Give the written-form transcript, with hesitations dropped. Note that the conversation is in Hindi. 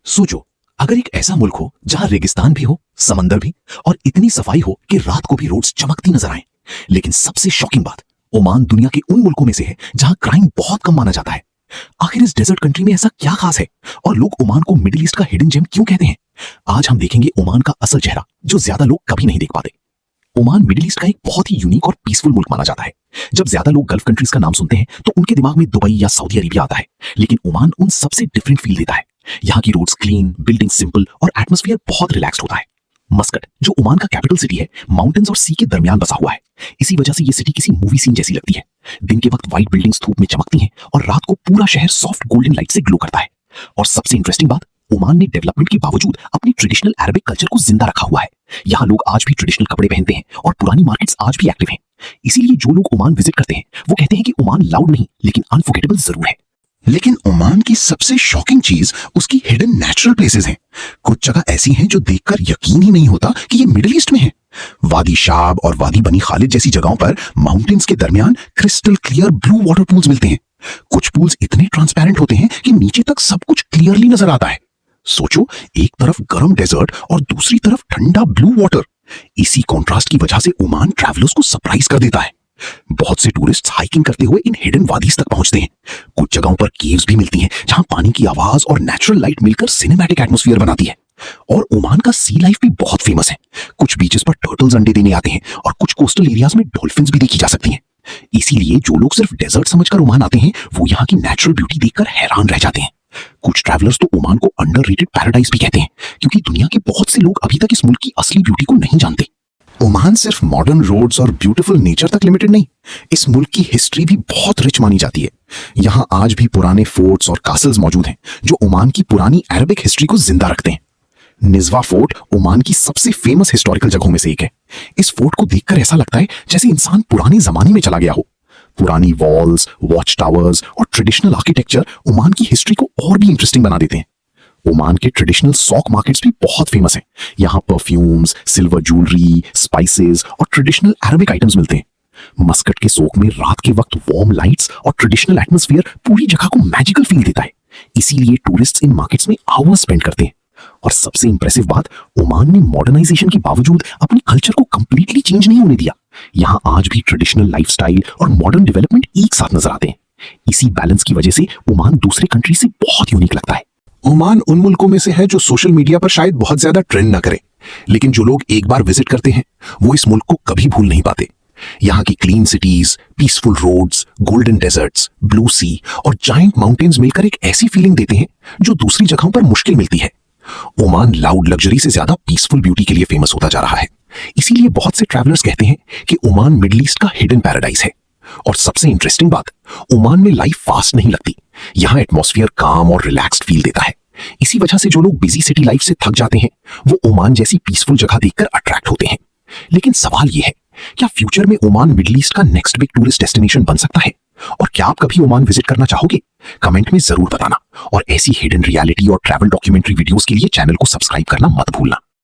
सोचो, अगर एक ऐसा मुल्क हो जहां रेगिस्तान भी हो, समंदर भी और इतनी सफाई हो कि रात को भी रोड्स चमकती नजर आए। लेकिन सबसे शॉकिंग बात, ओमान दुनिया के उन मुल्कों में से है जहां क्राइम बहुत कम माना जाता है। आखिर इस डेजर्ट कंट्री में ऐसा क्या खास है और लोग ओमान को मिडिल ईस्ट का हिडन जेम क्यों कहते हैं? आज हम देखेंगे ओमान का असल चेहरा, जो ज्यादा लोग कभी नहीं देख पाते। ओमान मिडिल ईस्ट का एक बहुत ही यूनिक और पीसफुल मुल्क माना जाता है। जब ज्यादा लोग गल्फ कंट्रीज का नाम सुनते हैं तो उनके दिमाग में दुबई या सऊदी अरेबिया आता है, लेकिन ओमान उन सबसे डिफरेंट फील देता है। यहाँ की रोड्स क्लीन, बिल्डिंग सिंपल और एटमॉस्फेयर बहुत रिलैक्स्ड होता है। मस्कट, जो ओमान का कैपिटल सिटी है, माउंटेन्स और सी के दरमियान बसा हुआ है। इसी वजह से ये सिटी किसी मूवी सीन जैसी लगती है। दिन के वक्त व्हाइट बिल्डिंग्स धूप में चमकती हैं और रात को पूरा शहर सॉफ्ट गोल्डन लाइट से ग्लो करता है। और सबसे इंटरेस्टिंग बात, ओमान ने डेवलपमेंट के बावजूद अपनी ट्रेडिशनल अरबिक कल्चर को जिंदा रखा हुआ है। यहाँ लोग आज भी ट्रेडिशनल कपड़े पहनते हैं और पुरानी मार्केट्स आज भी एक्टिव हैं। इसीलिए जो लोग ओमान विजिट करते हैं वो कहते हैं कि ओमान लाउड नहीं लेकिन अनफॉरगेटेबल जरूर है। लेकिन ओमान की सबसे शॉकिंग चीज उसकी हिडन नेचुरल प्लेसेस हैं। कुछ जगह ऐसी हैं जो देखकर यकीन ही नहीं होता कि ये मिडिल ईस्ट में है। वादी शाब और वादी बनी खालिद जैसी जगहों पर माउंटेन्स के दरमियान crystal clear blue water pools मिलते हैं। कुछ पूल्स इतने ट्रांसपेरेंट होते हैं कि नीचे तक सब कुछ क्लियरली नजर आता है। सोचो, एक तरफ गर्म डेजर्ट और दूसरी तरफ ठंडा ब्लू वाटर। इसी कॉन्ट्रास्ट की वजह से ओमान ट्रैवलर्स को सरप्राइज कर देता है। बहुत से टूरिस्ट हाइकिंग करते हुए इन हिडन वादीज तक पहुंचते हैं। कुछ जगहों पर केव्स भी मिलती हैं जहां पानी की आवाज और नेचुरल लाइट मिलकर सिनेमैटिक एटमॉस्फेयर बनाती है। और ओमान का सी लाइफ भी बहुत फेमस है। कुछ बीचेस पर टर्टल्स अंडे देने आते हैं और कुछ कोस्टल एरियाज में डॉल्फिन्स भी देखी जा सकती हैं। इसीलिए जो लोग सिर्फ डेजर्ट समझकर ओमान आते हैं वो यहाँ की नेचुरल ब्यूटी देखकर हैरान रह जाते हैं। कुछ ट्रैवलर्स तो ओमान को अंडररेटेड पैराडाइज भी कहते हैं, क्योंकि दुनिया के बहुत से लोग अभी तक इस मुल्क की असली ब्यूटी को नहीं जानते। ओमान सिर्फ मॉडर्न रोड्स और ब्यूटीफुल नेचर तक लिमिटेड नहीं, इस मुल्क की हिस्ट्री भी बहुत रिच मानी जाती है। यहाँ आज भी पुराने फोर्ट्स और कासल्स मौजूद हैं जो ओमान की पुरानी अरबिक हिस्ट्री को जिंदा रखते हैं। निज़वा फोर्ट ओमान की सबसे फेमस हिस्टोरिकल जगहों में से एक है। इस फोर्ट को देखकर ऐसा लगता है जैसे इंसान पुराने जमाने में चला गया हो। पुरानी वॉल्स, वॉच टावर्स और ट्रेडिशनल आर्किटेक्चर ओमान की हिस्ट्री को और भी इंटरेस्टिंग बना देते हैं। ओमान के ट्रेडिशनल सॉक मार्केट्स भी बहुत फेमस हैं। यहाँ परफ्यूम्स, सिल्वर ज्वेलरी, स्पाइसेस और ट्रेडिशनल अरबिक आइटम्स मिलते हैं। मस्कट के सोक में रात के वक्त वार्म लाइट्स और ट्रेडिशनल एटमॉस्फेयर पूरी जगह को मैजिकल फील देता है। इसीलिए टूरिस्ट्स इन मार्केट्स में आवर्स स्पेंड करते हैं। और सबसे इंप्रेसिव बात, ओमान ने मॉडर्नाइजेशन के बावजूद अपनी कल्चर को कंप्लीटली चेंज नहीं होने दिया। यहाँ आज भी ट्रेडिशनल लाइफस्टाइल और मॉडर्न डेवलपमेंट एक साथ नजर आते हैं। इसी बैलेंस की वजह से ओमान दूसरे कंट्री से बहुत यूनिक लगता है। ओमान उन मुल्कों में से है जो सोशल मीडिया पर शायद बहुत ज्यादा ट्रेंड ना करे, लेकिन जो लोग एक बार विजिट करते हैं वो इस मुल्क को कभी भूल नहीं पाते। यहाँ की clean cities, peaceful roads, golden deserts, blue sea और जायंट माउंटेन्स मिलकर एक ऐसी फीलिंग देते हैं जो दूसरी जगहों पर मुश्किल मिलती है। ओमान लाउड लग्जरी से ज्यादा पीसफुल ब्यूटी के लिए फेमस होता जा रहा है। इसीलिए बहुत से ट्रैवलर्स कहते हैं कि ओमान मिडिल ईस्ट का हिडन पैराडाइज है। और सबसे इंटरेस्टिंग बात, ओमान में लाइफ फास्ट नहीं लगती। यहाँ एटमॉस्फेयर काम और रिलैक्स्ड फील देता है। इसी वजह से जो लोग बिजी सिटी लाइफ से थक जाते हैं वो ओमान जैसी पीसफुल जगह देखकर अट्रैक्ट होते हैं। लेकिन सवाल ये है, क्या फ्यूचर में ओमान मिडिल ईस्ट का नेक्स्ट बिग टूरिस्ट डेस्टिनेशन बन सकता है? और क्या आप कभी ओमान विजिट करना चाहोगे? कमेंट में जरूर बताना। और ऐसी हिडन रियलिटी और ट्रैवल डॉक्यूमेंट्री वीडियोस के लिए चैनल को सब्सक्राइब करना मत भूलना।